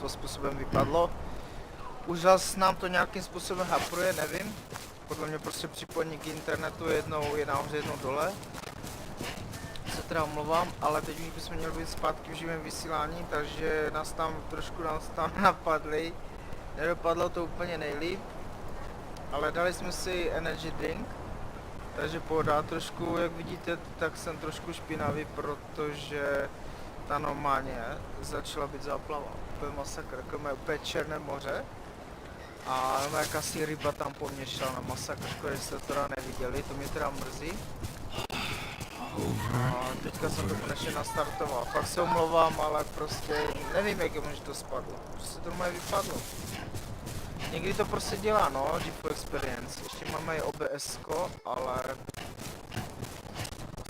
to způsobem vypadlo. Už zase nám to nějakým způsobem hapruje, nevím. Podle mě prostě připojení k internetu jednou je nahoře, jednou dole. Se teda omlouvám, ale teď my bychom měli být zpátky v živém vysílání, takže nás tam napadli. Nedopadlo to úplně nejlíp, ale dali jsme si energy drink, takže pohoda. Trošku, jak vidíte, tak jsem trošku špinavý, protože ta normálně začala být záplava. Úplně masakr, jako úplně černé moře. A jakási ryba tam poměšala na masakr, škoda, že jste to teda neviděli, to mě teda mrzí. A teďka jsem to konečně nastartoval, fakt se omlouvám, ale prostě nevím, jak je možná to spadlo, prostě to normálně vypadlo. Někdy to prostě dělá, no, GPU Experience, ještě máme i OBS-ko, ale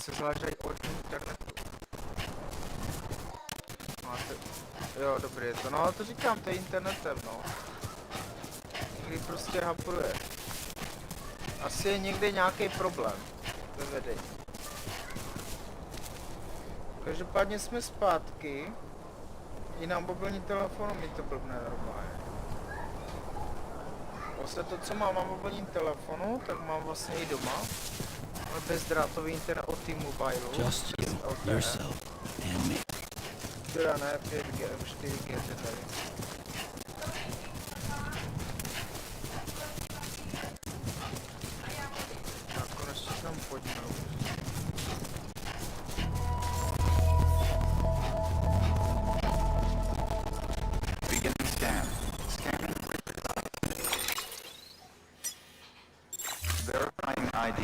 se záleží od internetu. Jo, dobrý je to, no to říkám, to je internetem, no. Někdy prostě hapruje. Asi je někde nějaký problém ve vedení. Každopádně jsme zpátky. I na mobilní telefonu mi to blbne normálně. Vlastně to, co mám na mobilním telefonu, tak mám vlastně i doma. Ale bezdrátový internet od T-Mobile. Just you, yourself, and me. Teda ne, 5G, 4G je tady. Tak konečně tam pojďme. Beginning scan. Scanning. Verifying ID.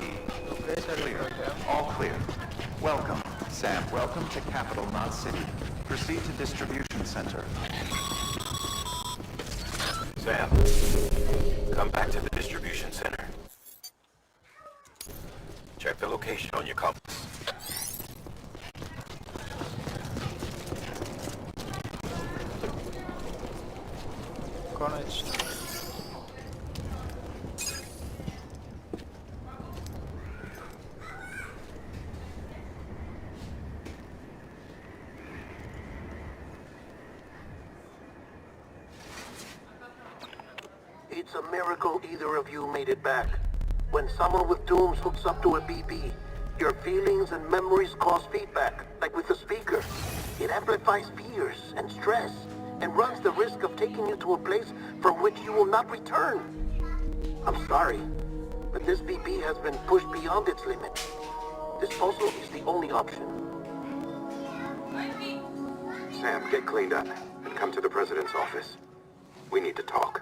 Okay, Clear. All clear. Welcome, Sam. Welcome to Capital, not City. Proceed to distribution center. Sam, come back to the distribution center. Check the location on your compass. Konečně. It's a miracle either of you made it back. When someone with dooms hooks up to a BB, your feelings and memories cause feedback, like with the speaker. It amplifies fears and stress, and runs the risk of taking you to a place from which you will not return. I'm sorry, but this BB has been pushed beyond its limit. Disposal is the only option. Sam, get cleaned up and come to the president's office. We need to talk.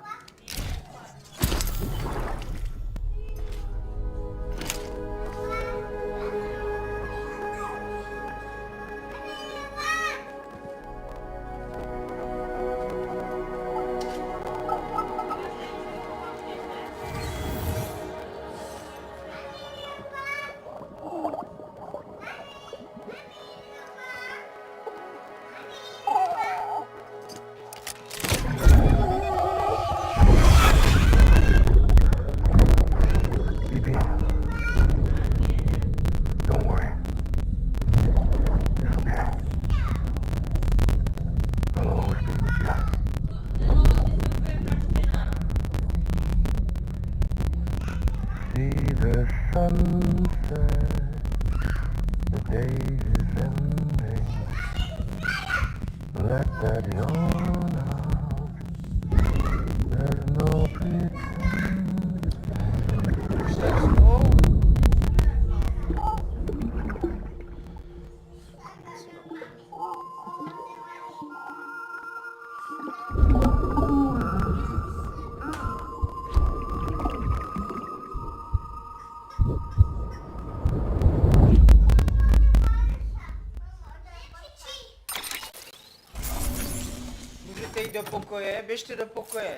Můžete jít do pokoje, běžte do pokoje.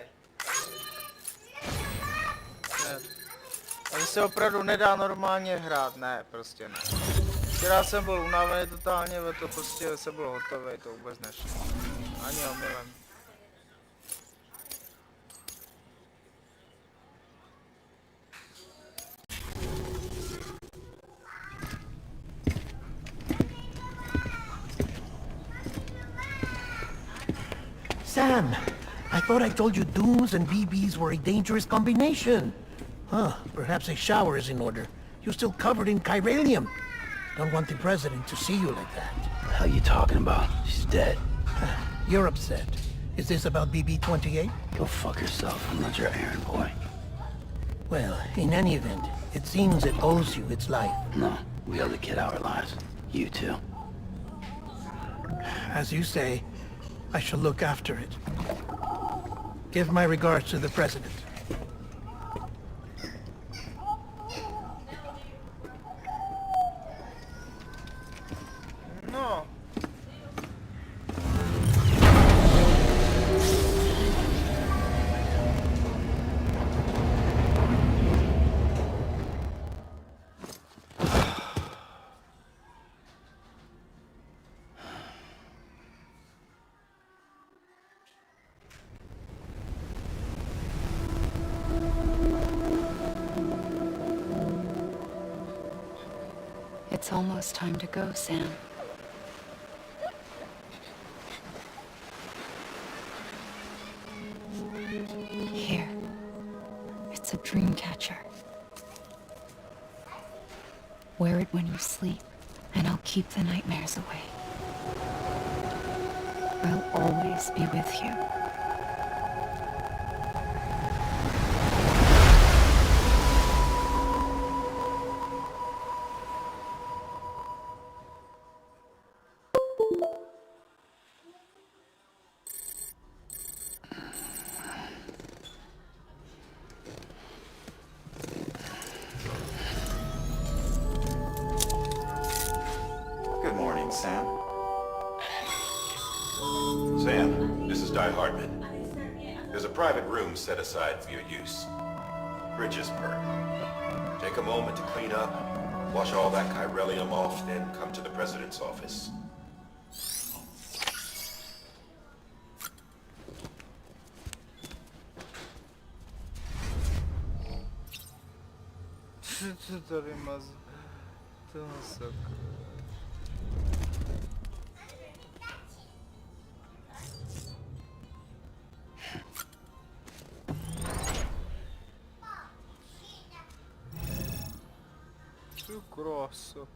Ne. Tady se opravdu nedá normálně hrát, ne, prostě ne. Včera jsem byl unavený totálně, to prostě jsem byl hotový, to vůbec nešlo. Ani omylem. Sam, I thought I told you Dooms and BBs were a dangerous combination. Huh, perhaps a shower is in order. You're still covered in chiralium. Don't want the president to see you like that. What the hell you talking about? She's dead. You're upset. Is this about BB-28? Go fuck yourself. I'm not your errand boy. Well, in any event, it seems it owes you its life. No, we owe the kid our lives. You too. As you say, I shall look after it. Give my regards to the president. No. It's almost time to go, Sam. Here. It's a dream catcher. Wear it when you sleep, and I'll keep the nightmares away. I'll always be with you. Good morning, Sam. Sam, this is Di Hartman. There's a private room set aside for your use. Bridgesburg. Take a moment to clean up, wash all that chiralium off, then come to the president's office. Co tady maz... To sakra. Ty kráso.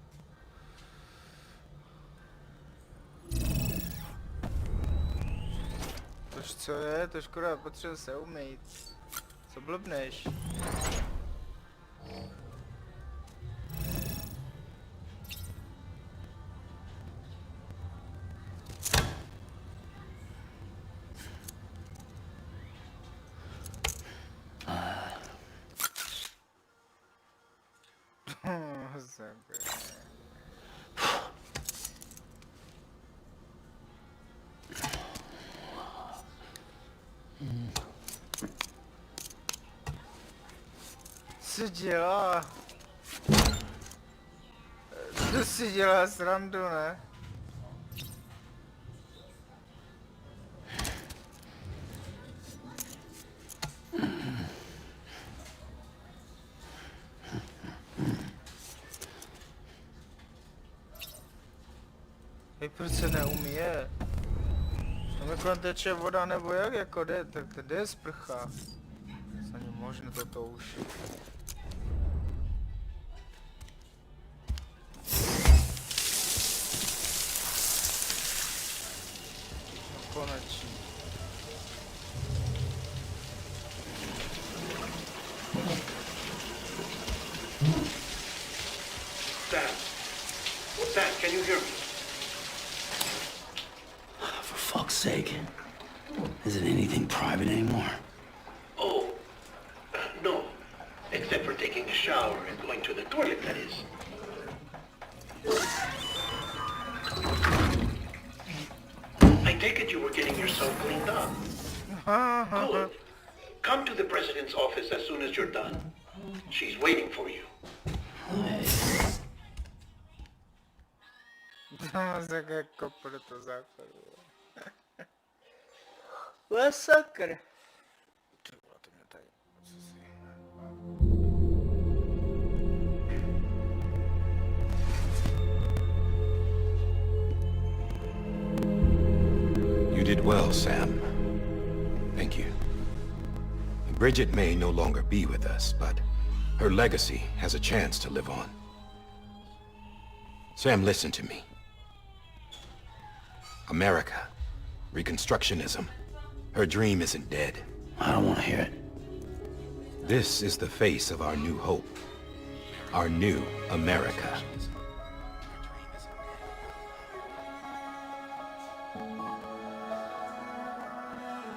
Tož co je? To škoda, potřebuji se umýt. Co blbneš? Sakra. Co dělá? To si dělá srandu, ne? Hej, proč se neumije? Tam jako teče voda nebo jak jako jde, tak kde je sprcha? Není možné toto už. Konečně. Sam. Sam, can you hear me? For fuck's sake. Is it anything private anymore? Oh, no. Except for taking a shower and going to the toilet, that is. I take it you were getting yourself cleaned up. Good. Come to the president's office as soon as you're done. She's waiting for you. Tak jako proto základu. Sakra. To mě tady... You did well, Sam. Thank you. Bridget may no longer be with us, but her legacy has a chance to live on. Sam, listen to me. America, Reconstructionism, her dream isn't dead. I don't want to hear it. This is the face of our new hope. Our new America.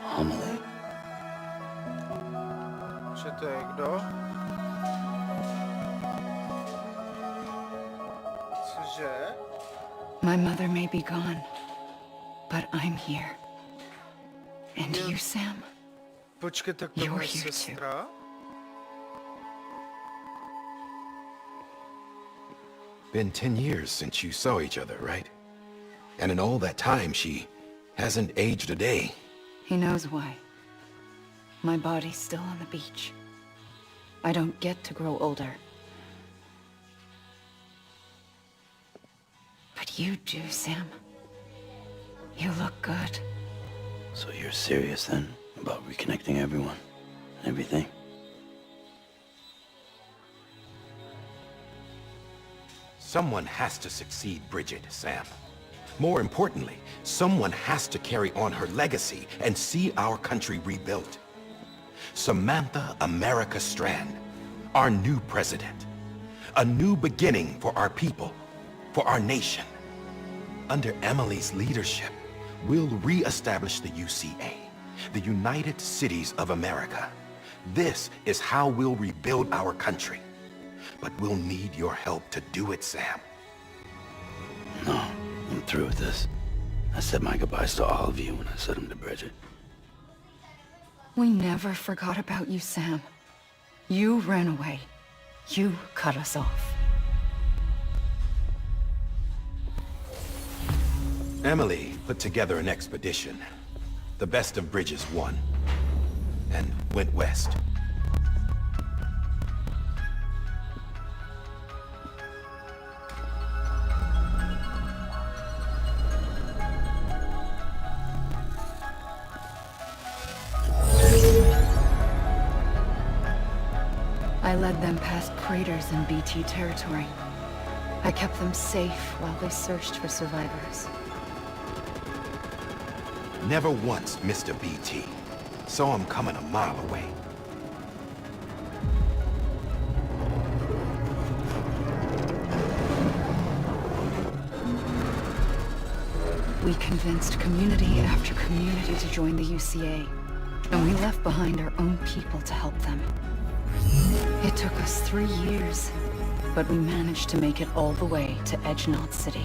Amelie. Že to je kdo? Cože? My mother may be gone, but I'm here. And you, Sam? Počkej, tak to You're moje here too. sestra? Been 10 years since you saw each other, right? And in all that time, she hasn't aged a day. He knows why. My body's still on the beach. I don't get to grow older. But you do, Sam. You look good. So you're serious then about reconnecting everyone and everything? Someone has to succeed Bridget, Sam. More importantly, someone has to carry on her legacy and see our country rebuilt. Samantha America Strand, our new president. A new beginning for our people, for our nation. Under Emily's leadership, we'll re-establish the UCA, the United Cities of America. This is how we'll rebuild our country. But we'll need your help to do it, Sam. No, I'm through with this. I said my goodbyes to all of you when I said them to Bridget. We never forgot about you, Sam. You ran away. You cut us off. Emily put together an expedition. The best of Bridges won. And went west. I led them past craters in BT territory. I kept them safe while they searched for survivors. Never once missed a BT. Saw him coming a mile away. We convinced community after community to join the UCA, and we left behind our own people to help them. It took us 3 years, but we managed to make it all the way to Jednotka City.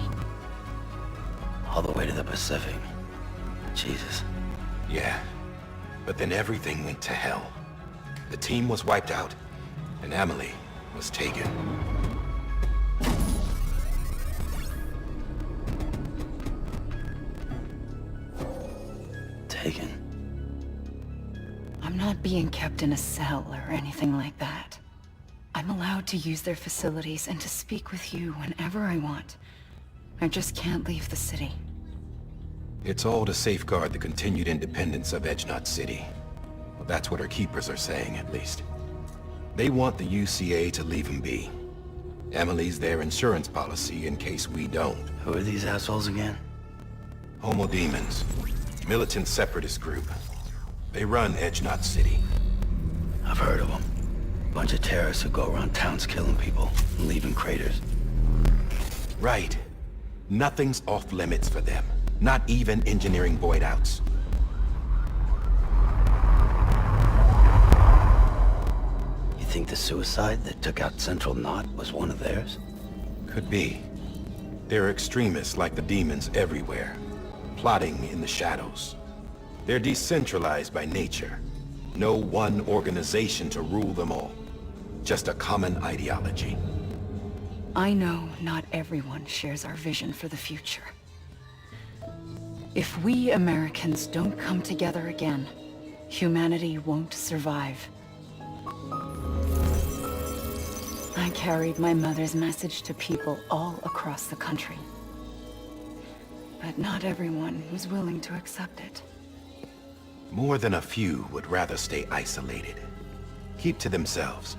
All the way to the Pacific. Jesus. Yeah, but then everything went to hell. The team was wiped out, and Emily was taken. Taken. I'm not being kept in a cell or anything like that. I'm allowed to use their facilities and to speak with you whenever I want. I just can't leave the city. It's all to safeguard the continued independence of Jednotka City. Well, that's what our keepers are saying, at least. They want the UCA to leave him be. Emily's their insurance policy in case we don't. Who are these assholes again? Homo Demons. Militant separatist group. They run Jednotka City. I've heard of them. Bunch of terrorists who go around towns killing people and leaving craters. Right. Nothing's off limits for them. Not even engineering void outs. You think the suicide that took out Central Knot was one of theirs? Could be. There are extremists like the demons everywhere, plotting in the shadows. They're decentralized by nature. No one organization to rule them all. Just a common ideology. I know not everyone shares our vision for the future. If we Americans don't come together again, humanity won't survive. I carried my mother's message to people all across the country. But not everyone was willing to accept it. More than a few would rather stay isolated. Keep to themselves.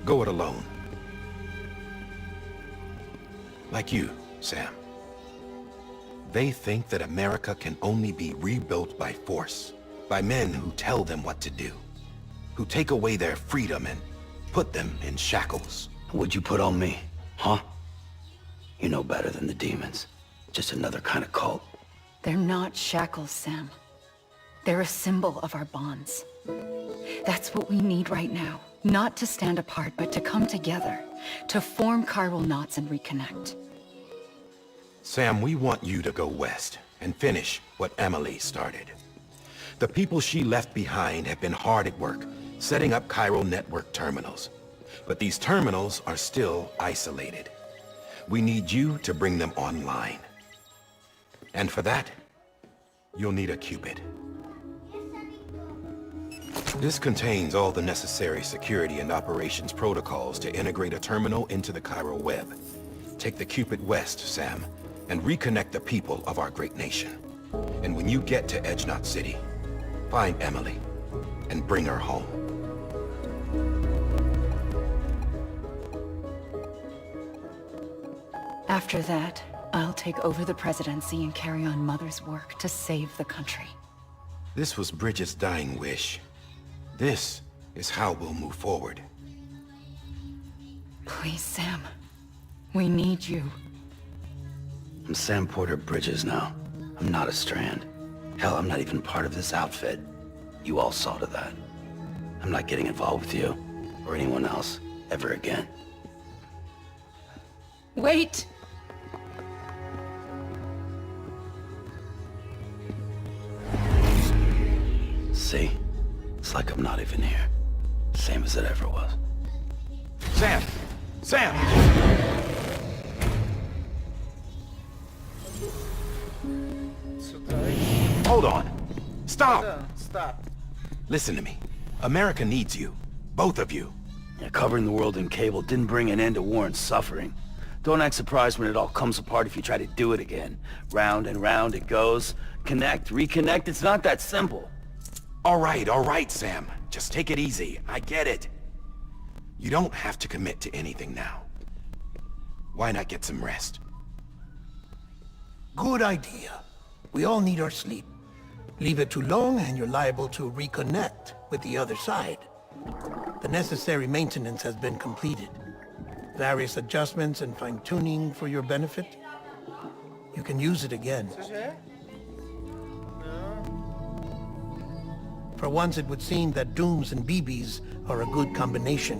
Go it alone. Like you, Sam. They think that America can only be rebuilt by force, by men who tell them what to do, who take away their freedom and put them in shackles. What'd you put on me, huh? You know better than the demons. Just another kind of cult. They're not shackles, Sam. They're a symbol of our bonds. That's what we need right now. Not to stand apart, but to come together. To form chiral knots and reconnect. Sam, we want you to go west and finish what Emily started. The people she left behind have been hard at work, setting up chiral network terminals. But these terminals are still isolated. We need you to bring them online. And for that, you'll need a qubit. This contains all the necessary security and operations protocols to integrate a terminal into the chiral web. Take the qubit west, Sam, and reconnect the people of our great nation. And when you get to Edgenot City, find Emily and bring her home. After that, I'll take over the presidency and carry on Mother's work to save the country. This was Bridget's dying wish. This is how we'll move forward. Please, Sam. We need you. I'm Sam Porter Bridges now. I'm not a Strand. Hell, I'm not even part of this outfit. You all saw to that. I'm not getting involved with you, or anyone else, ever again. Wait! See? It's like I'm not even here. Same as it ever was. Sam! Sam! Co to je? Hold on! Stop! Stop. Listen to me. America needs you. Both of you. Yeah, covering the world in cable didn't bring an end to war and suffering. Don't act surprised when it all comes apart if you try to do it again. Round and round it goes. Connect, reconnect, it's not that simple. All right, Sam. Just take it easy. I get it. You don't have to commit to anything now. Why not get some rest? Good idea. We all need our sleep. Leave it too long and you're liable to reconnect with the other side. The necessary maintenance has been completed. Various adjustments and fine-tuning for your benefit. You can use it again. Cože? For once it would seem that Dooms and BBs are a good combination.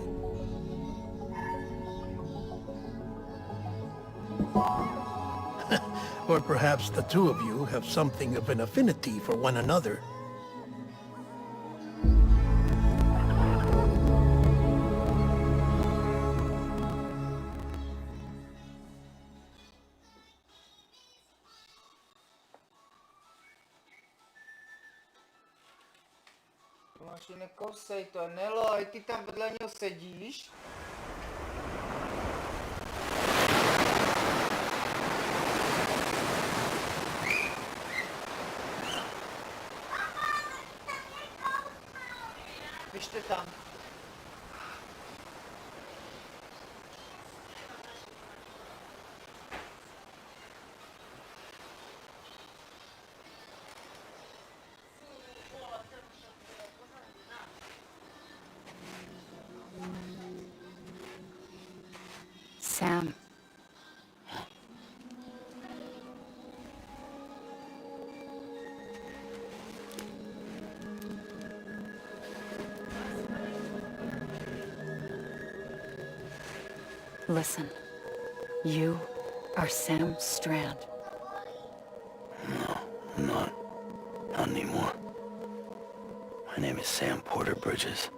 Or perhaps the two of you have something of an affinity for one another. Tomáši, nekousej to, neloj, ty tam vedle něho sedíš. Běžte tam. Sam. Listen. You are Sam Strand. No, I'm not. Not anymore. My name is Sam Porter Bridges.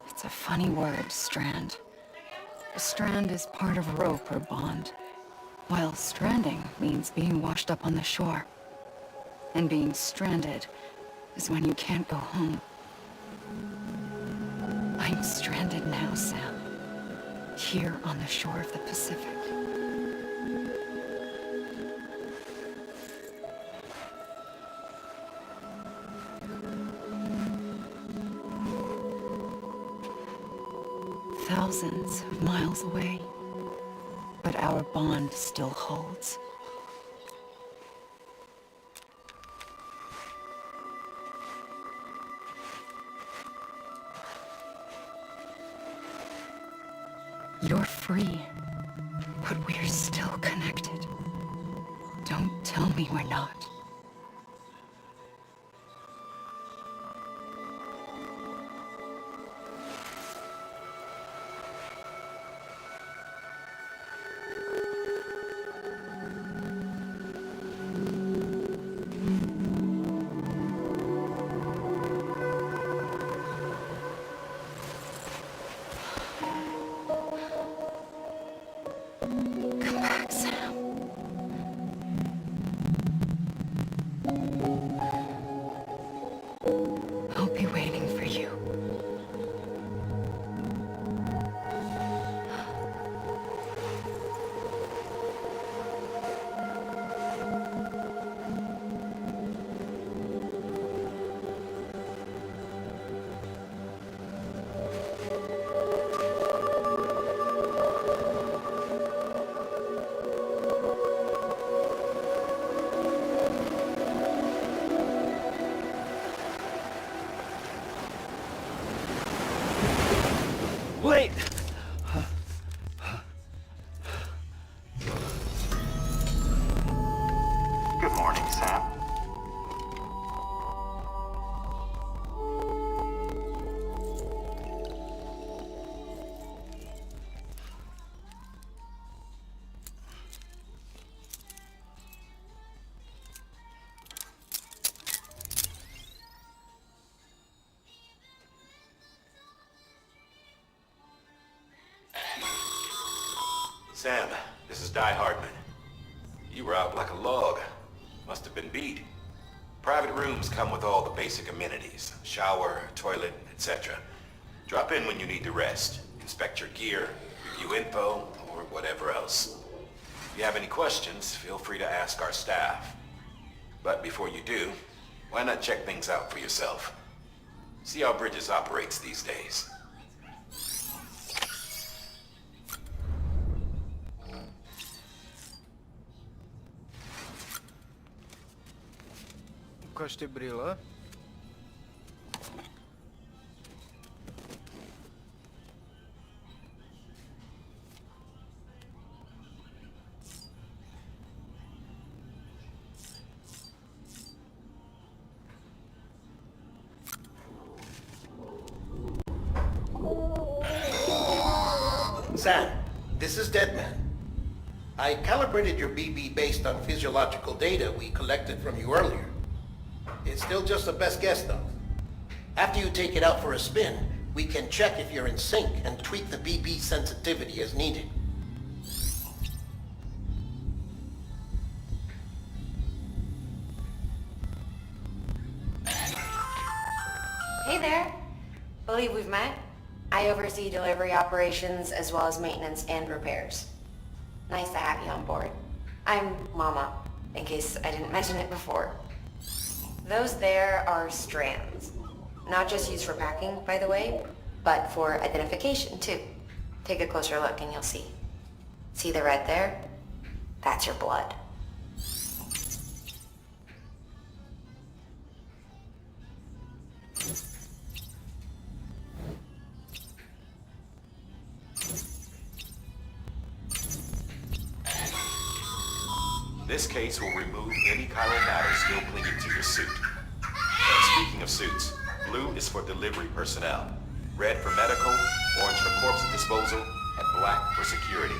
It's a funny word, strand. A strand is part of rope or bond, while stranding means being washed up on the shore. And being stranded is when you can't go home. I'm stranded now, Sam. Here on the shore of the Pacific. thousands of miles away, but our bond still holds. You're free, but we're still connected. Don't tell me we're not. Come back, Sam. I'll be waiting for you. Wait! Good morning, Sam. Sam, this is Die Hardman. You were out like a log. Must have been beat. Private rooms come with all the basic amenities. Shower, toilet, etc. Drop in when you need to rest. Inspect your gear, review info, or whatever else. If you have any questions, feel free to ask our staff. But before you do, why not check things out for yourself? See how Bridges operates these days. Ukaž ty brýle. Sam, this is Deadman. I calibrated your BB based on physiological data we collected from you earlier. It's still just a best guess, though. After you take it out for a spin, we can check if you're in sync and tweak the BB sensitivity as needed. Hey there. Believe we've met. I oversee delivery operations as well as maintenance and repairs. Nice to have you on board. I'm Mama, in case I didn't mention it before. Those there are strands. Not just used for packing, by the way, but for identification, too. Take a closer look and you'll see. See the red there? That's your blood. This case will remove any chiral matter still clinging to your suit. Speaking of suits, blue is for delivery personnel, red for medical, orange for corpse disposal, and black for security.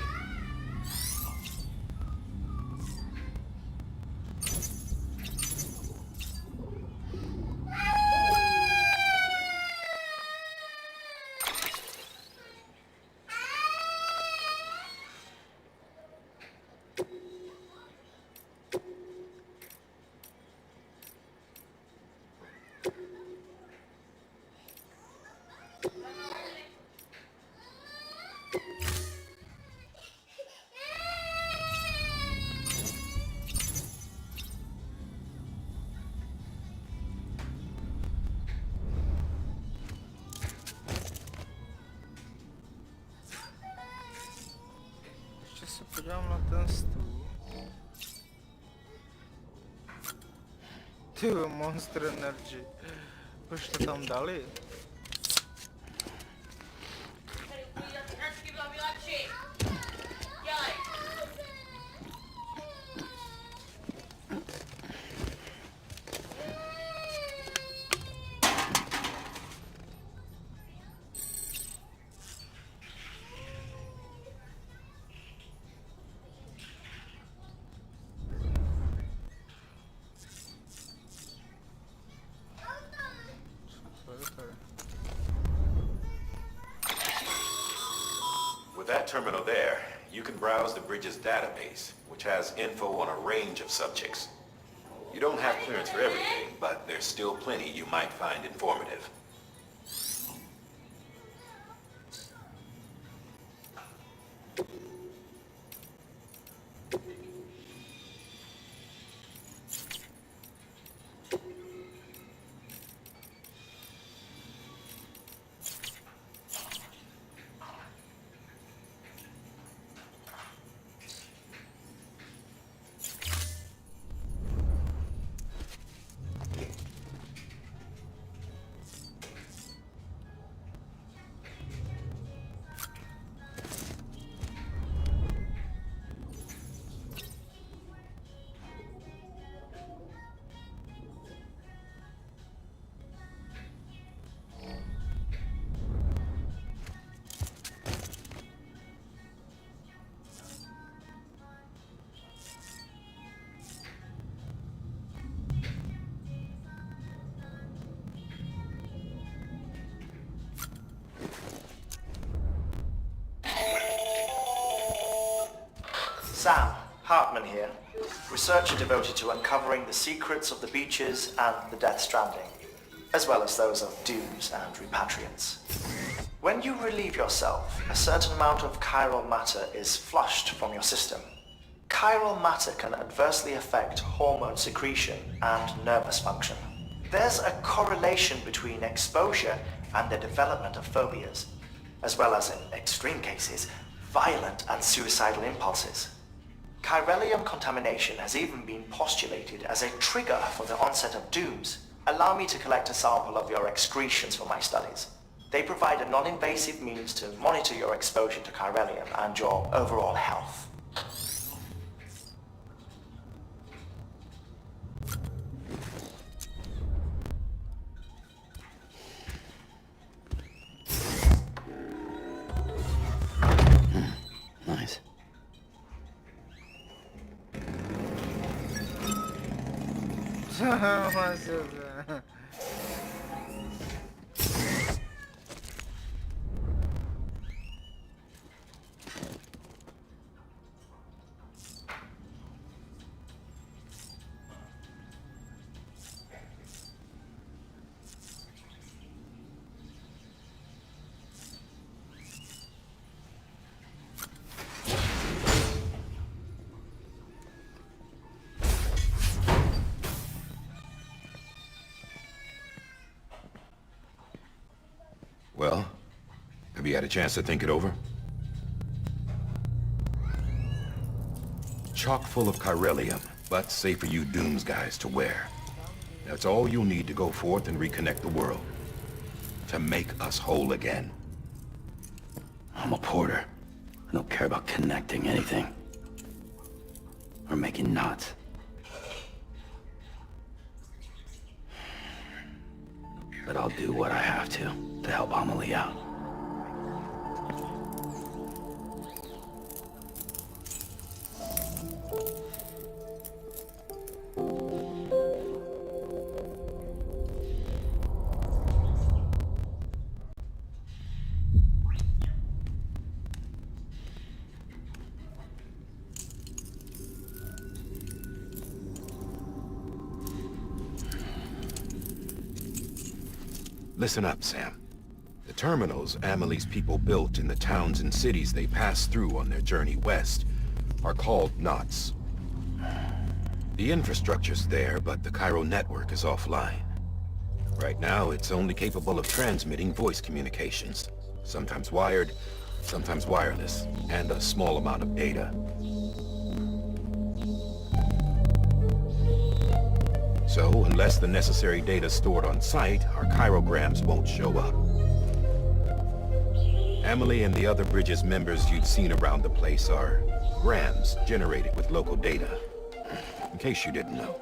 Podívám na ten stůl. Ty Monster Energy. Proč to tam dali? With that terminal there, you can browse the bridge's database, which has info on a range of subjects. You don't have clearance for everything, but there's still plenty you might find informative. Sam, Hartman here, researcher devoted to uncovering the secrets of the beaches and the Death Stranding, as well as those of dooms and repatriants. When you relieve yourself, a certain amount of chiral matter is flushed from your system. Chiral matter can adversely affect hormone secretion and nervous function. There's a correlation between exposure and the development of phobias, as well as, in extreme cases, violent and suicidal impulses. Chiralium contamination has even been postulated as a trigger for the onset of dooms. Allow me to collect a sample of your excretions for my studies. They provide a non-invasive means to monitor your exposure to chiralium and your overall health. Nice. Well, have you had a chance to think it over? Chock full of chiralium, but safe for you Dooms guys to wear. That's all you'll need to go forth and reconnect the world. To make us whole again. I'm a porter. I don't care about connecting anything. Or making knots. But I'll do what I have to help Amelie out. Listen up, Sam. The terminals Amelie's people built in the towns and cities they passed through on their journey west are called knots. The infrastructure's there, but the Cairo network is offline. Right now, it's only capable of transmitting voice communications, sometimes wired, sometimes wireless, and a small amount of data. So, unless the necessary data stored on site, our chirograms won't show up. Emily and the other Bridges members you've seen around the place are grams generated with local data. In case you didn't know.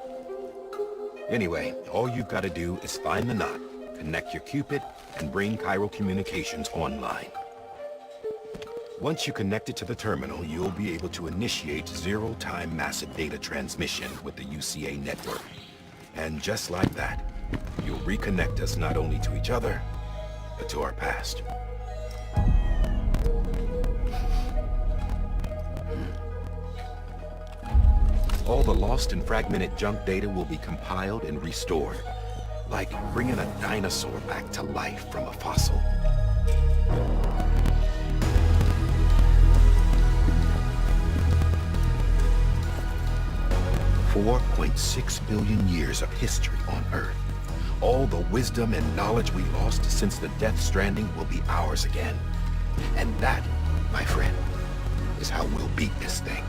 Anyway, all you've got to do is find the knot, connect your Cupid, and bring chiral communications online. Once you connect it to the terminal, you'll be able to initiate zero-time massive data transmission with the UCA network. And just like that, you'll reconnect us not only to each other, but to our past. All the lost and fragmented junk data will be compiled and restored, like bringing a dinosaur back to life from a fossil. $4.6 billion years of history on Earth. All the wisdom and knowledge we lost since the Death Stranding will be ours again. And that, my friend, is how we'll beat this thing.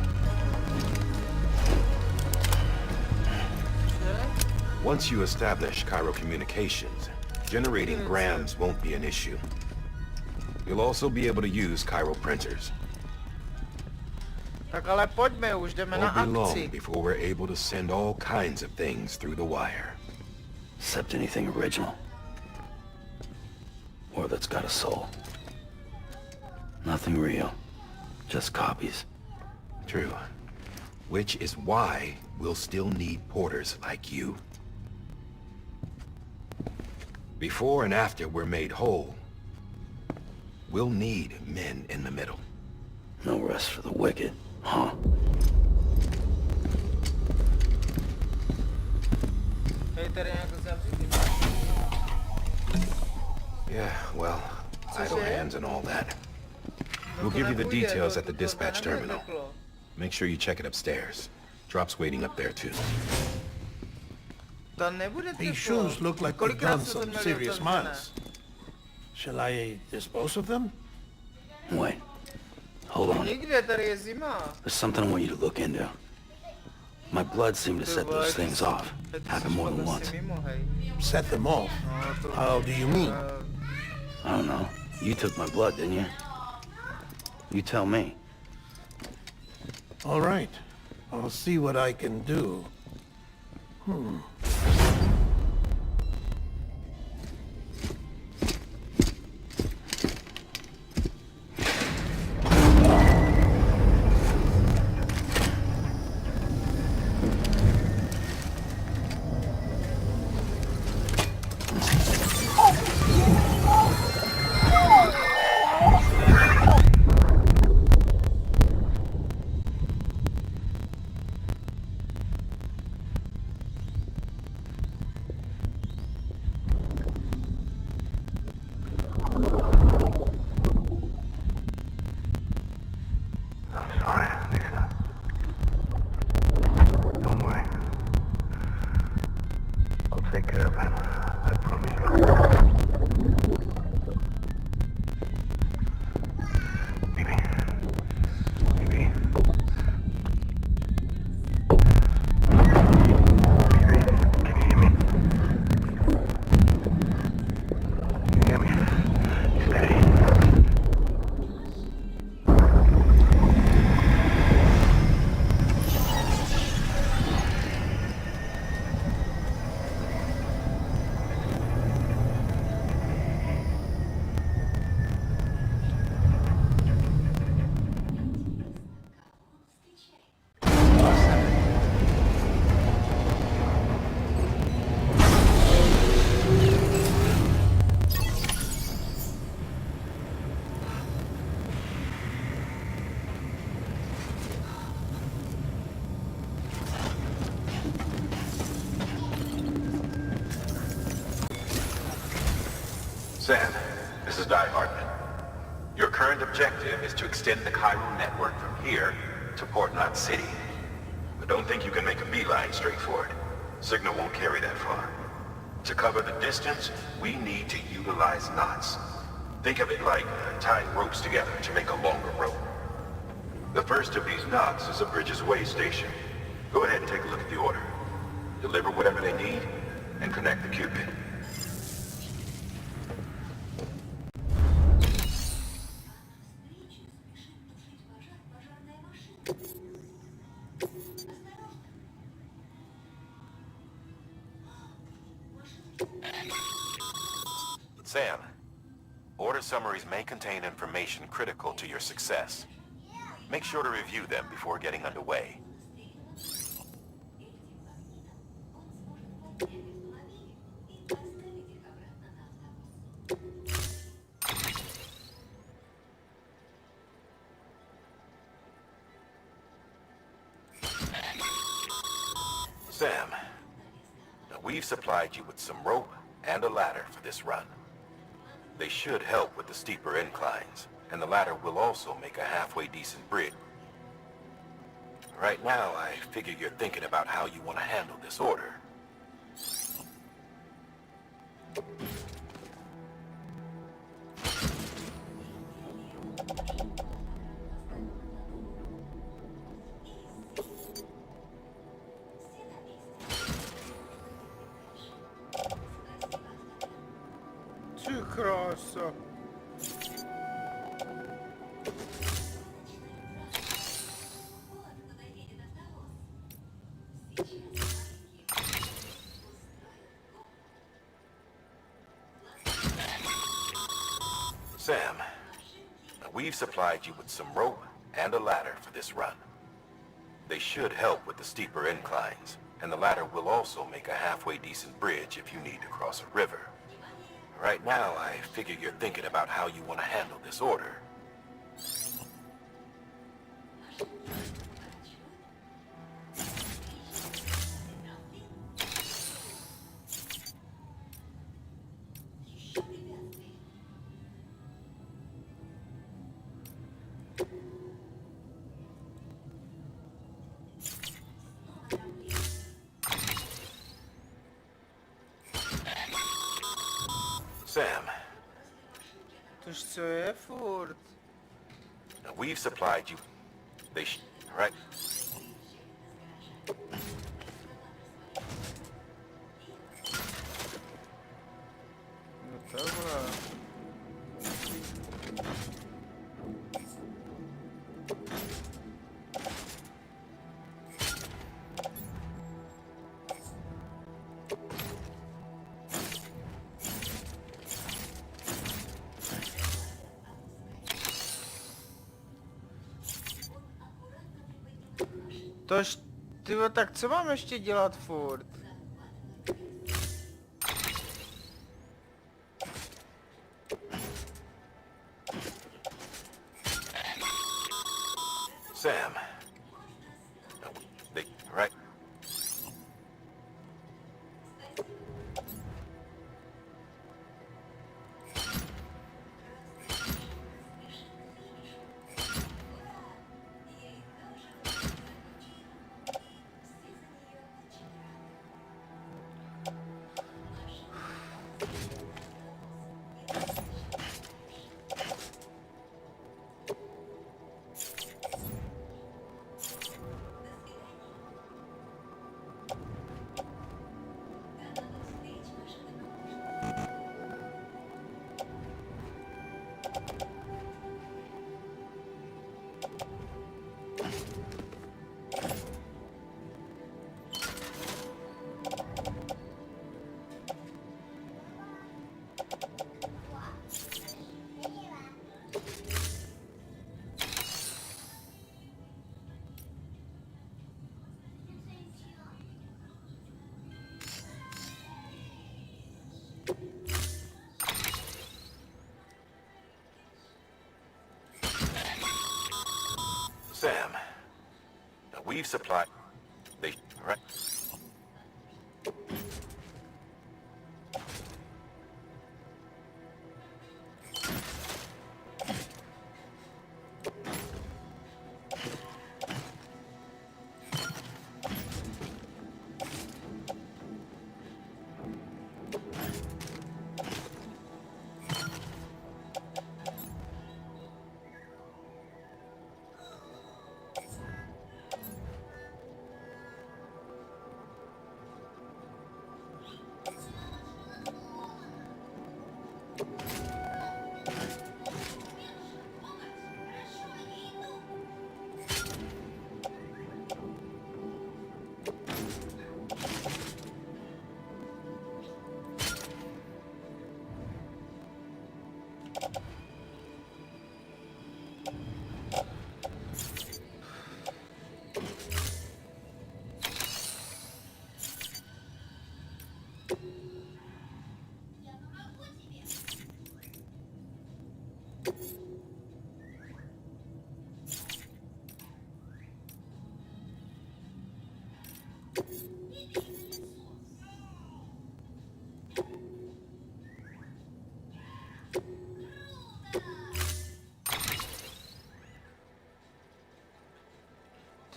Once you establish chiral communications, generating grams won't be an issue. You'll also be able to use chiral printers. Tak ale pojďme, už jdeme na Won't be long akci. before we're able to send all kinds of things through the wire. Except anything original. Or that's got a soul. Nothing real. Just copies. True. Which is why we'll still need porters like you. Before and after we're made whole, we'll need men in the middle. No rest for the wicked, huh? Yeah, well, idle hands and all that. We'll give you the details at the dispatch terminal. Make sure you check it upstairs. Drop's waiting up there too. These shoes look like they've done some serious miles. Shall I dispose of them? Wait. Hold on. There's something I want you to look into. My blood seemed to set those things off. Happened more than once. Set them off? How do you mean? I don't know. You took my blood, didn't you? You tell me. All right. I'll see what I can do. Sam, this is Di Hartman. Your current objective is to extend the chiral network from here to Port Knot City. But don't think you can make a beeline straight for it. Signal won't carry that far. To cover the distance, we need to utilize knots. Think of it like tying ropes together to make a longer rope. The first of these knots is a Bridges Way station. Go ahead and take a look at the order. deliver whatever they need, and connect the Cupid. Sam, order summaries may contain information critical to your success. Make sure to review them before getting underway. Sam, now we've supplied you with some rope and a ladder for this run. They should help with the steeper inclines, and the ladder will also make a halfway decent bridge. Right now, I figure you're thinking about how you want to handle this order. Too cross. Sam, now we've supplied you with some rope and a ladder for this run. They should help with the steeper inclines, and the ladder will also make a halfway decent bridge if you need to cross a river. Right now, I figure you're thinking about how you want to handle this order. Sam, Tož co je furt? now we've supplied you... right? No takhle. Tož, tyjo, tak co mám ještě dělat furt? Sam, now right? Sam, now we've supplied... right?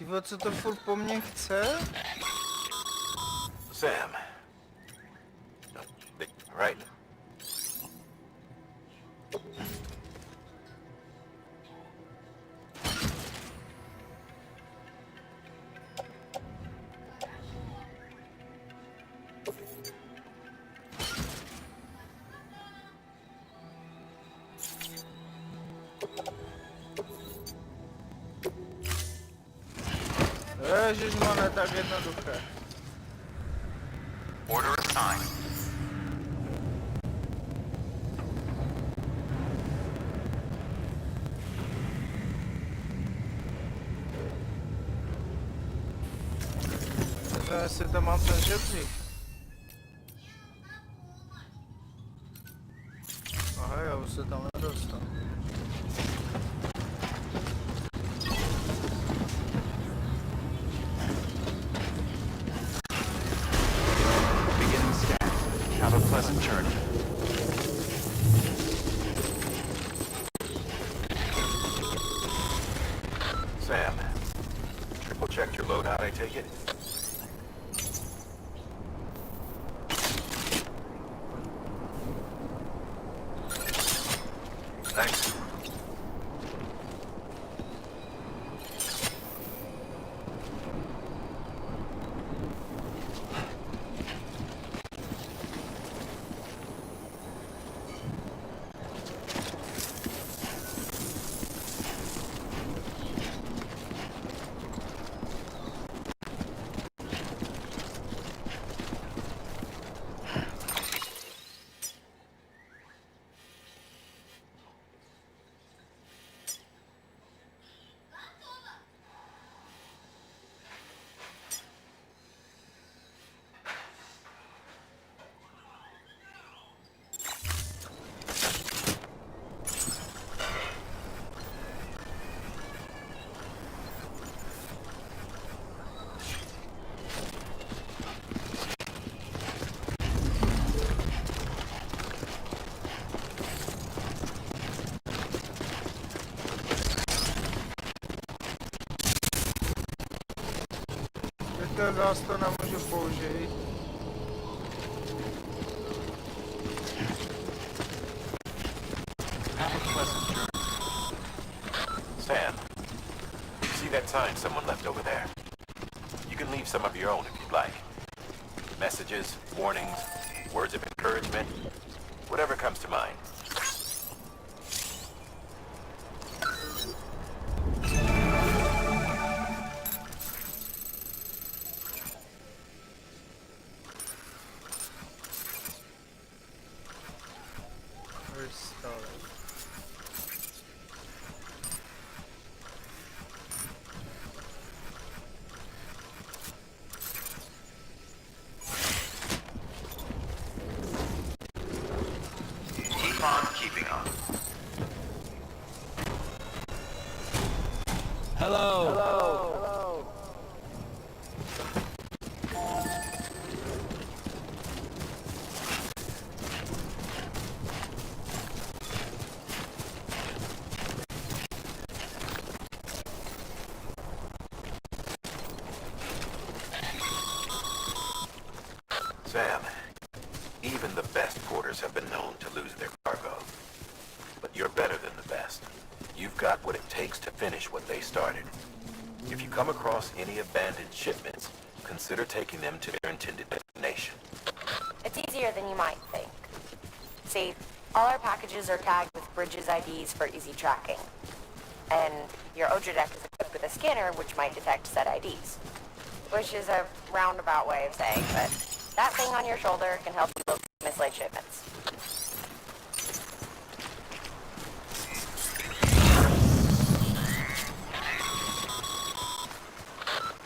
Ty vole, co to furt po mně chce? Sam. No, right? Ježišmane, tak jednoduché. Order assigned. Nevím, jestli tam mám ten žebřík. Aha, já už se tam nedostanu. Beginning scan. Have a pleasant journey. Sam. Triple checked your loadout, I take it? Thanks. Ten zás to nemůžu použít. Have a pleasant journey. Sam. See that sign someone left over there? You can leave some of your own if you'd like. Messages, warnings, words of encouragement, whatever comes to mind. Keep on keeping on. Sam, even the best porters have been known to lose their cargo. But you're better than the best. You've got what it takes to finish what they started. If you come across any abandoned shipments, consider taking them to their intended destination. It's easier than you might think. See, all our packages are tagged with Bridges IDs for easy tracking. And your OJ deck is equipped with a scanner which might detect said IDs. Which is a roundabout way of saying, but that thing on your shoulder can help you locate mislaid shipments.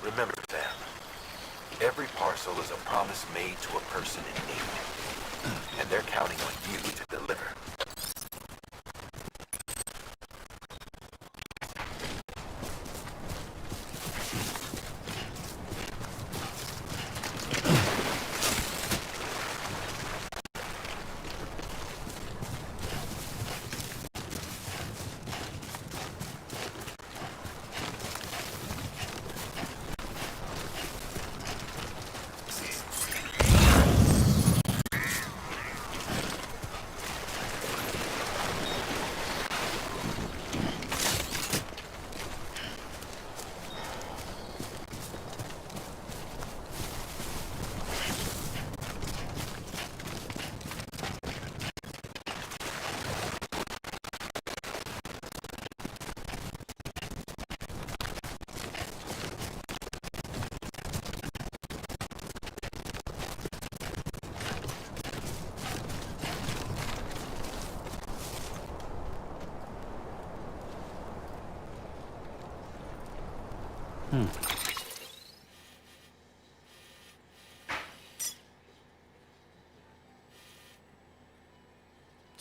Remember, Sam, every parcel is a promise made to a person in need. And they're counting on you to deliver.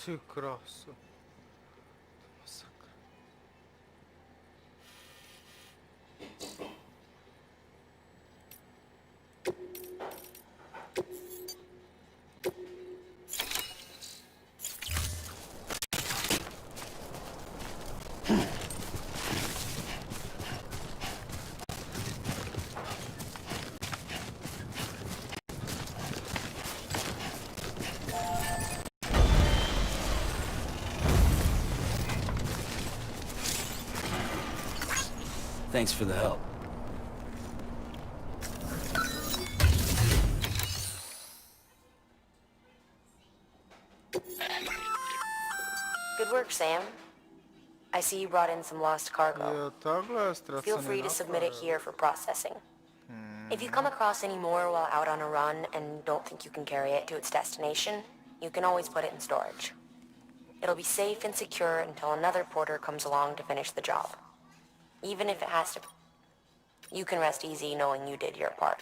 Ty krásu. Masakr. Thanks for the help. Good work, Sam. I see you brought in some lost cargo. Jo, takhle Feel free to submit it here for processing. If you come across any more while out on a run and don't think you can carry it to its destination, you can always put it in storage. It'll be safe and secure until another porter comes along to finish the job. Even if it has to... You can rest easy knowing you did your part.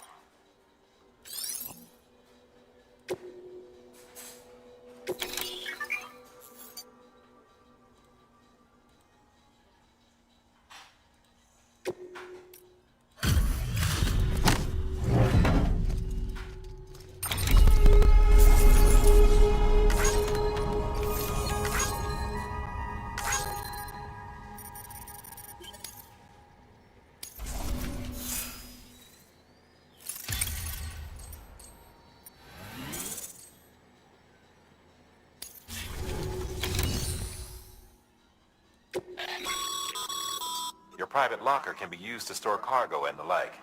Your private locker can be used to store cargo and the like.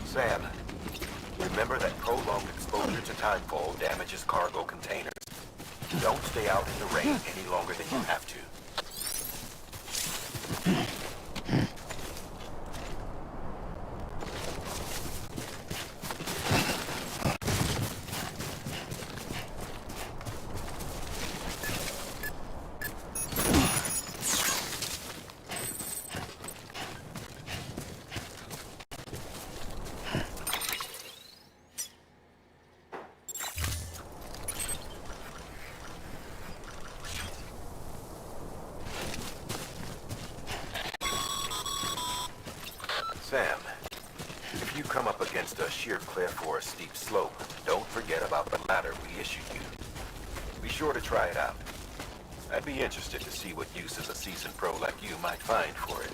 Sam, remember that prolonged exposure to timefall damages cargo containers. Don't stay out in the rain any longer than you have to. Sam, if you come up against a sheer cliff or a steep slope, don't forget about the ladder we issued you. Be sure to try it out. I'd be interested to see what uses a seasoned pro like you might find for it.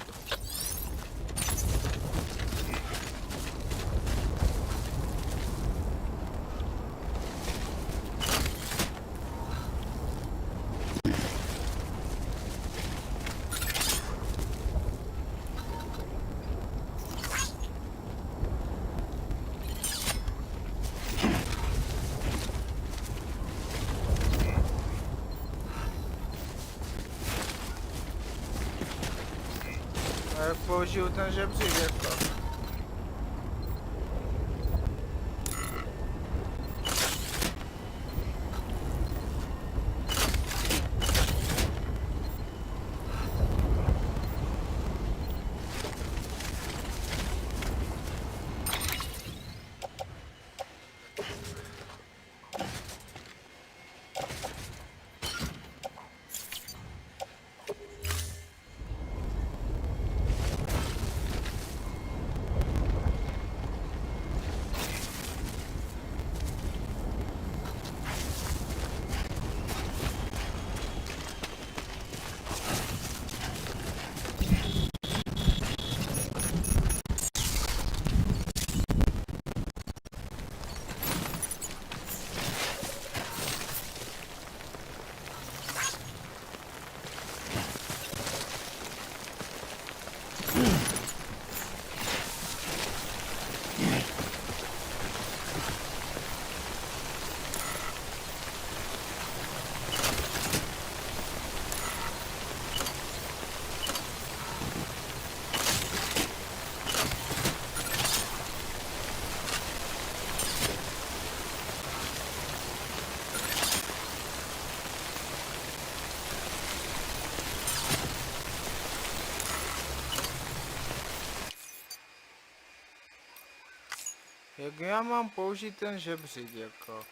A jak použiju ten žebřík jako? Jak já mám použít ten žebřík jako?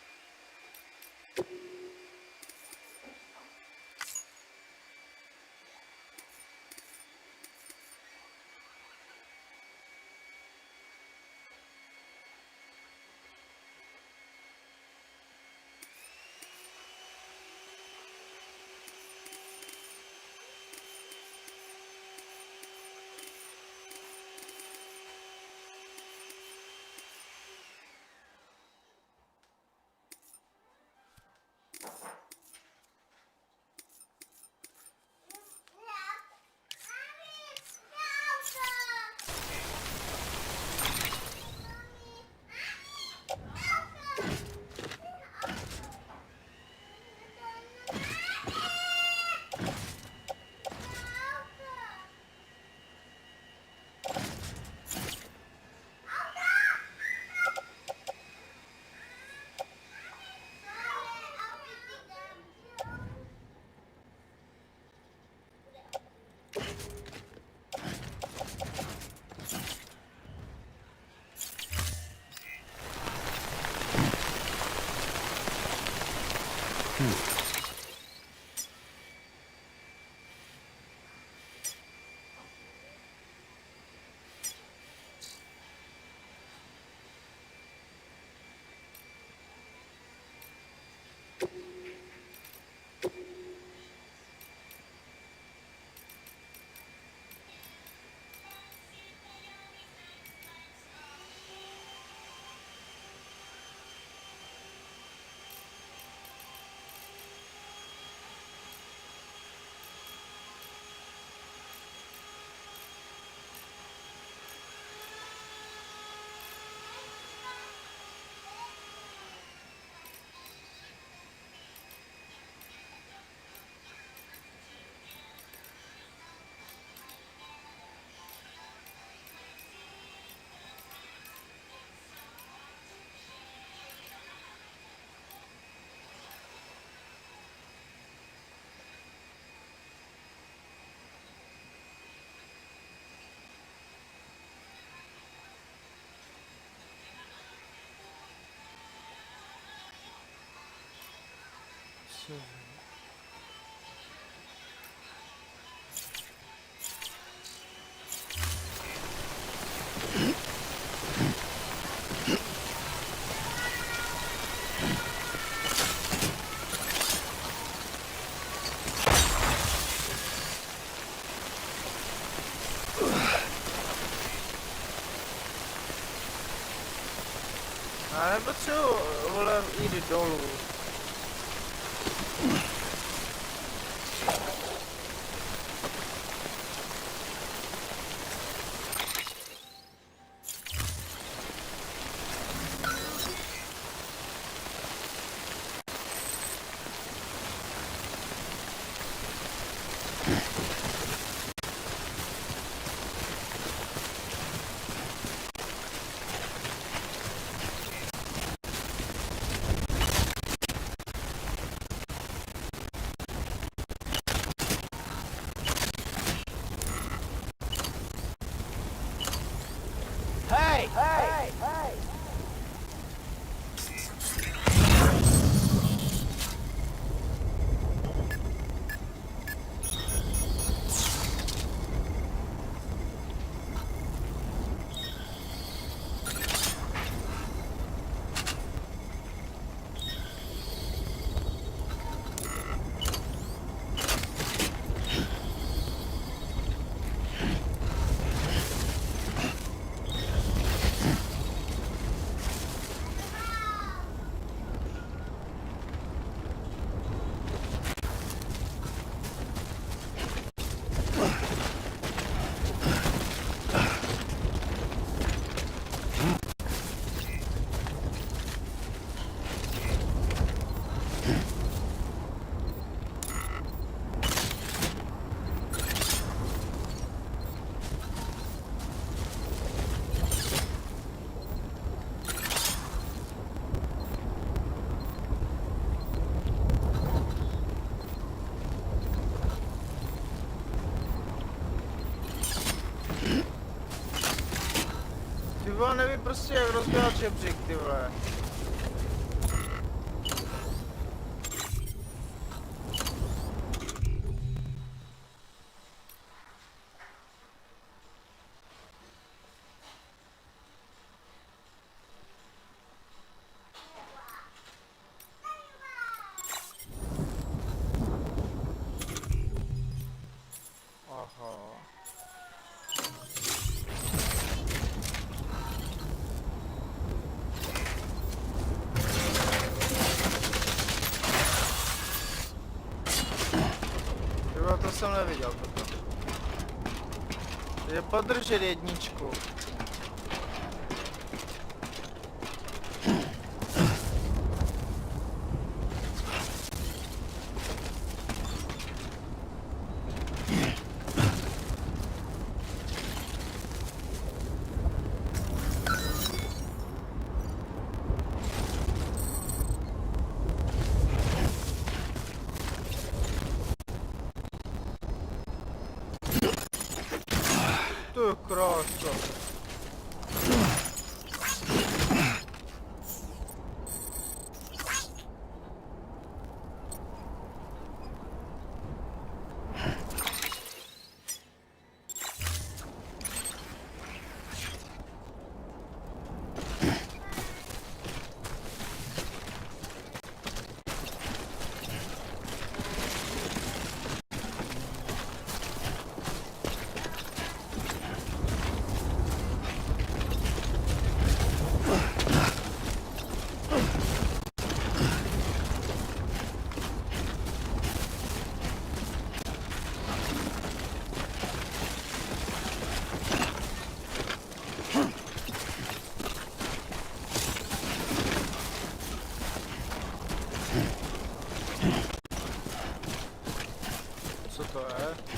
Já nepotřebuji, vole, jít dolů. prostě jak rozbíhat žebřík, ty vole. To jsem neviděl toto. Je podržet jedničku. Ty kráso. Co to je?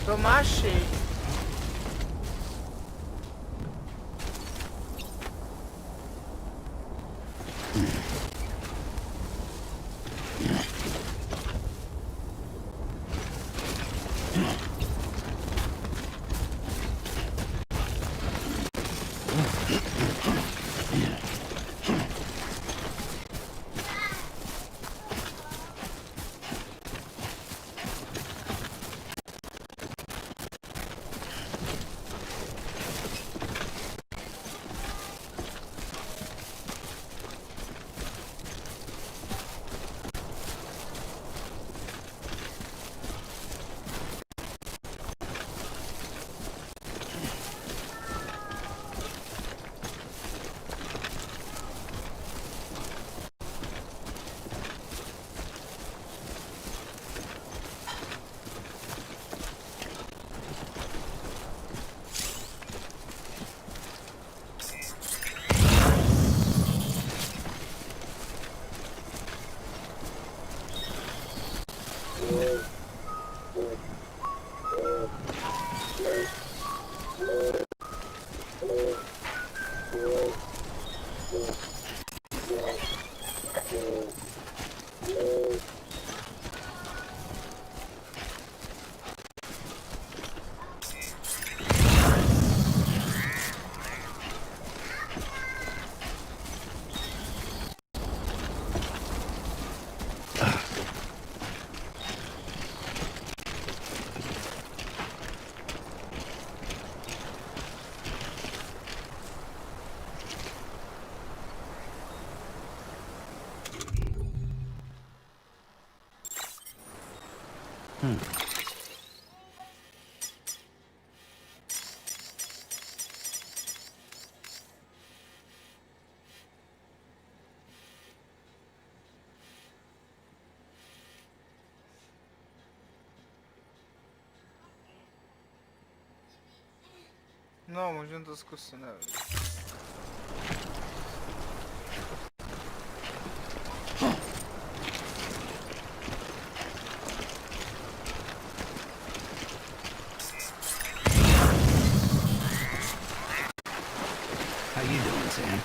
Tomáši. No, můžeme to zkusit, nevím. How you doing, Sam?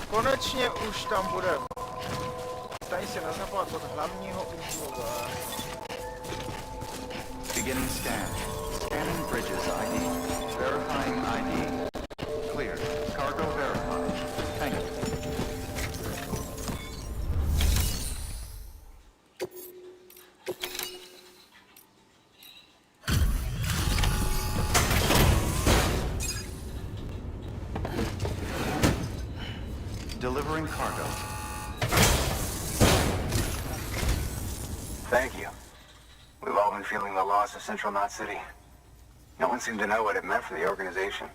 Konečně už tam bude. Tady se nazapovat od hlavního úzlu. Beginning scan. Scanning bridges ID. Verifying ID. Clear. Cargo verified. Thank you. Delivering cargo. Thank you. We've all been feeling the loss of Central Knot City. No one seemed to know what it meant for the organization,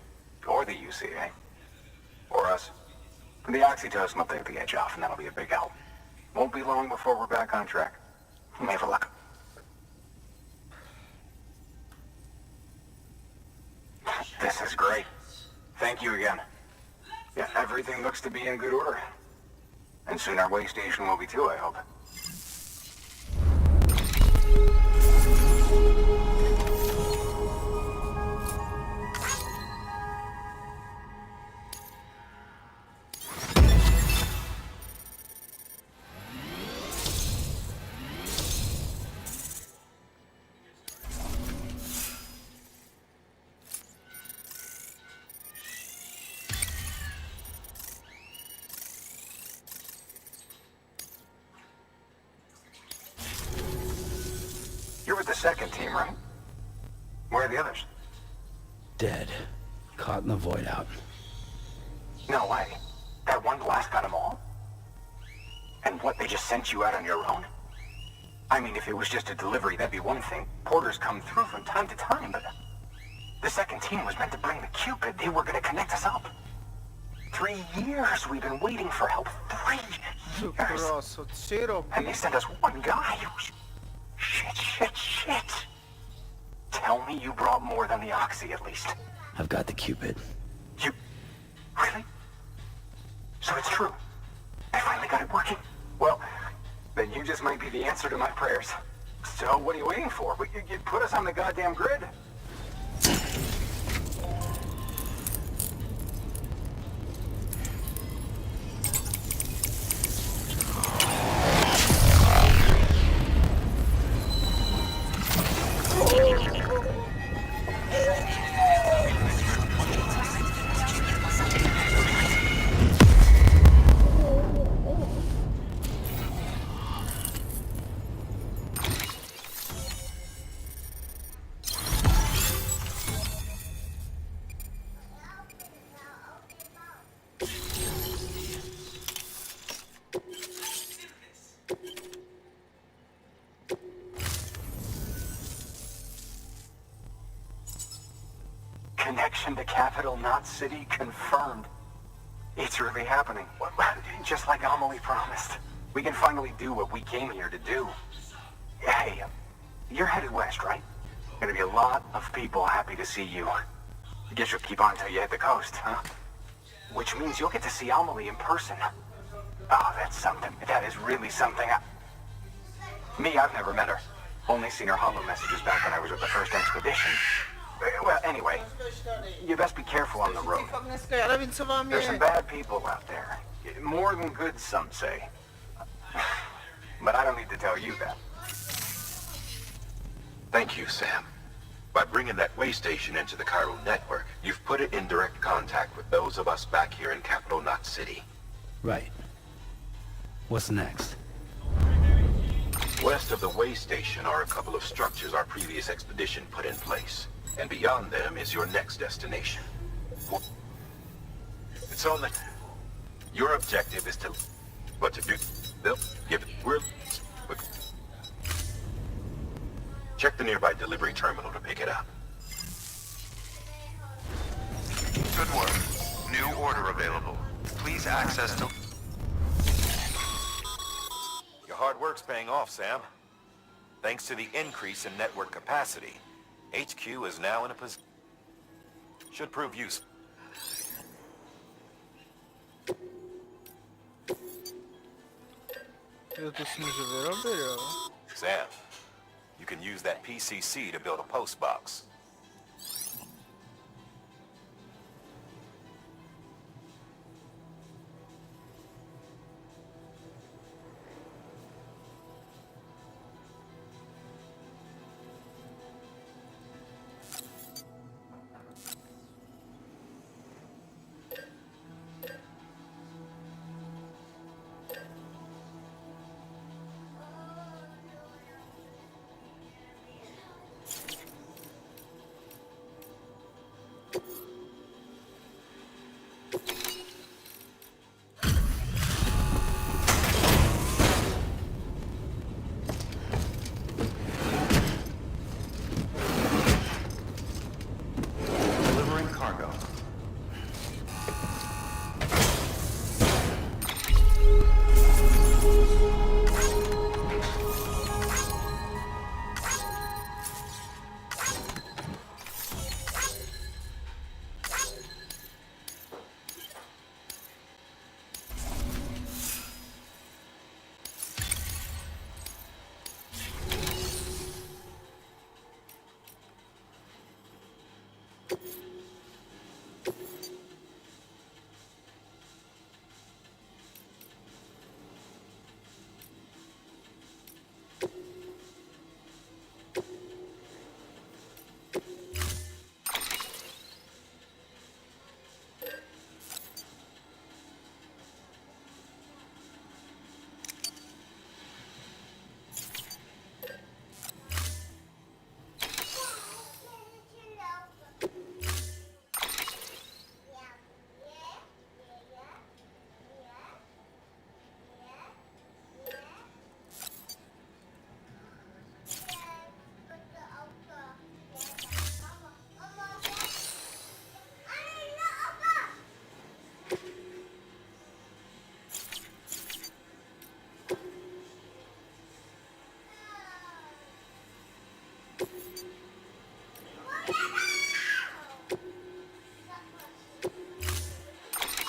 or the UCA, or us. The oxytocin will take the edge off, and that'll be a big help. Won't be long before we're back on track. You may have a luck. This is great. Thank you again. Yeah, everything looks to be in good order. And soon our way station will be too, I hope. You're with the second team, right? Where are the others? Dead. Caught in the void out. No way. That one blast got them all? And what, they just sent you out on your own? I mean, if it was just a delivery, that'd be one thing. Porters come through from time to time, but... The second team was meant to bring the Cupid. They were gonna connect us up. 3 years we've been waiting for help. 3 years. And they sent us one guy. Shit. Tell me you brought more than the Oxy, at least. I've got the Cupid. You... Really? So it's true. I finally got it working. Well, then you just might be the answer to my prayers. So what are you waiting for? You put us on the goddamn grid. Capital, not city, confirmed. It's really happening. Just like Amelie promised. We can finally do what we came here to do. Hey, you're headed west, right? Gonna be a lot of people happy to see you. Guess you'll keep on till you hit the coast, huh? Which means you'll get to see Amelie in person. Oh, that's something. That is really something. Me, I've never met her. Only seen her holo messages back when I was with the first expedition. Well, anyway, you best be careful on the road. There's some bad people out there. More than good, some say. But I don't need to tell you that. Thank you, Sam. By bringing that way station into the Cairo network, you've put it in direct contact with those of us back here in Capital Knot City. Right. What's next? West of the way station are a couple of structures our previous expedition put in place. And beyond them is your next destination. It's on the... Your objective is to... What to do? They'll give it... Check the nearby delivery terminal to pick it up. Good work. New order available. Please access to... Your hard work's paying off, Sam. Thanks to the increase in network capacity, HQ is now in a position... Should prove useful. Sam, you can use that PCC to build a post box. Delivering cargo.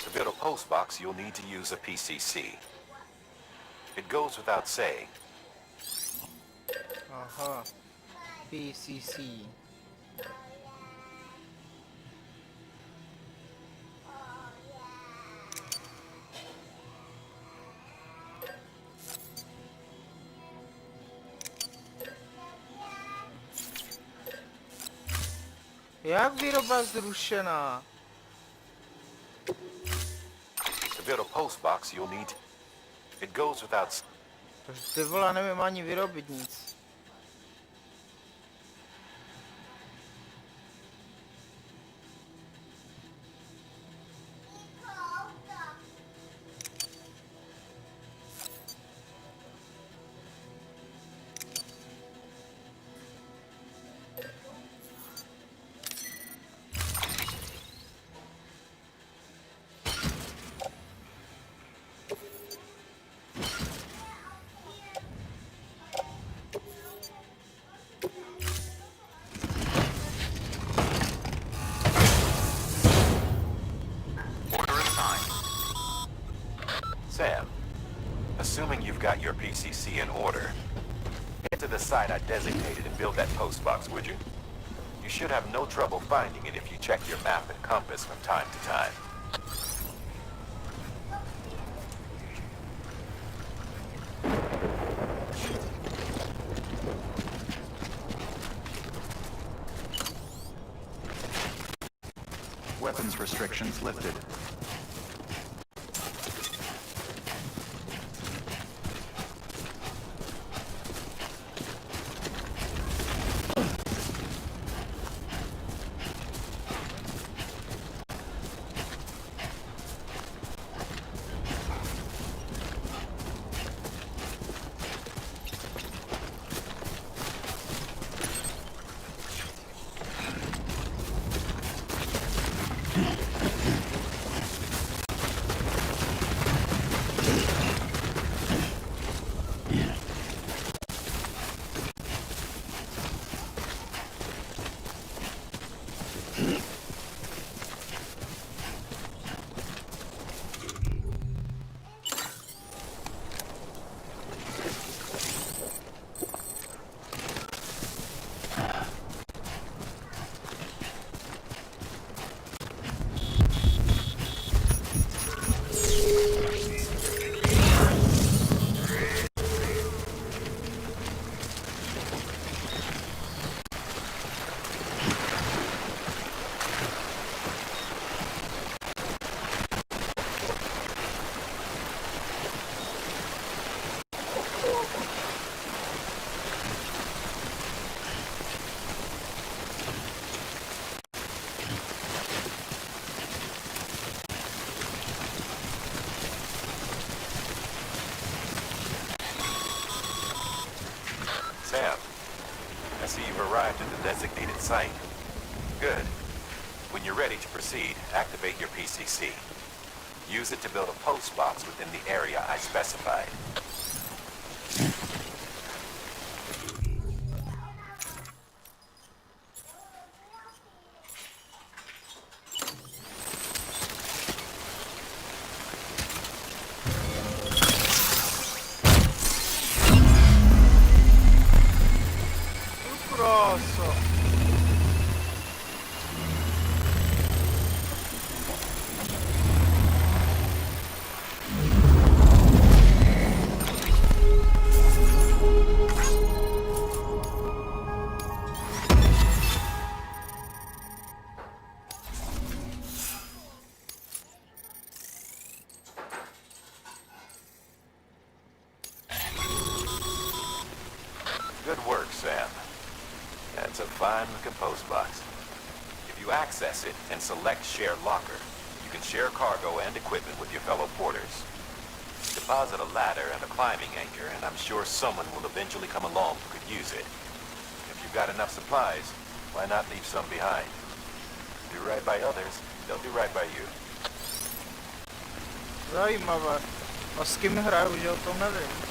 To build a post box, you'll need to use a PCC. It goes without saying. Aha. PCC. Jak výroba zrušená? To build a post box, you'll need... It goes without... Ty vole, nevím ani vyrobit nic. Sam, assuming you've got your PCC in order, get to the site I designated and build that post box, would you? You should have no trouble finding it if you check your map and compass from time to time. Weapons restrictions lifted. Sam, I see you've arrived at the designated site. Good. When you're ready to proceed, activate your PCC. Use it to build a post box within the area I specified. Grosso. Good work, Sam. That's a fine-looking post box. If you access it and select Share Locker, you can share cargo and equipment with your fellow porters. Deposit a ladder and a climbing anchor, and I'm sure someone will eventually come along who could use it. If you've got enough supplies, why not leave some behind? Do right by others, they'll do right by you. Zajímavé. A s kým hraju, že o tom nevím.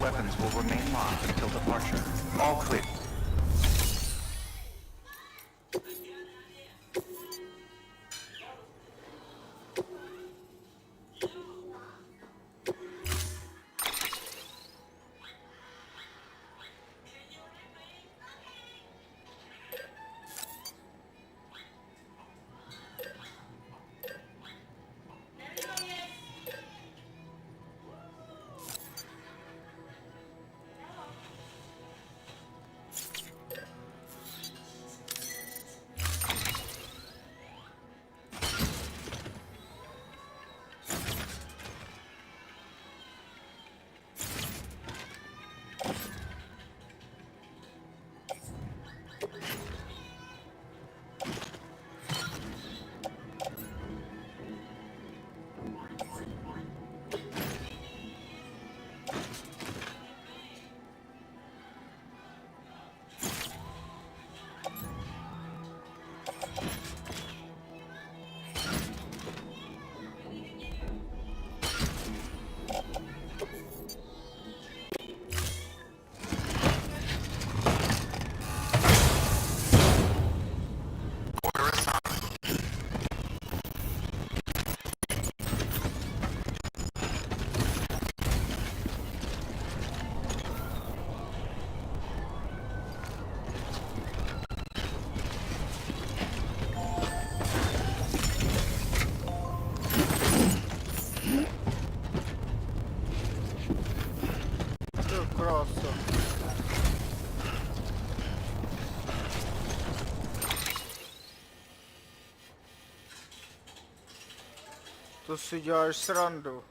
Weapons will remain locked until departure. All clear. To si děláš srandu.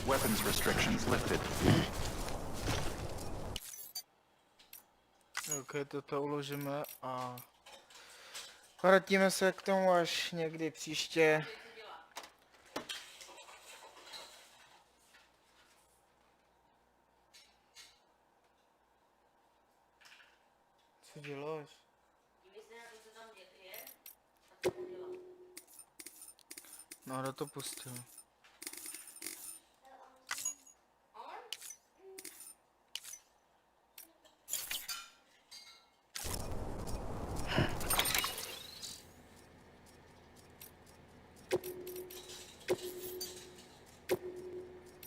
Weapons restrictions lifted. Ok, toto uložíme a vrátíme se k tomu až někdy příště. Co děláš? No, kdo to pustil?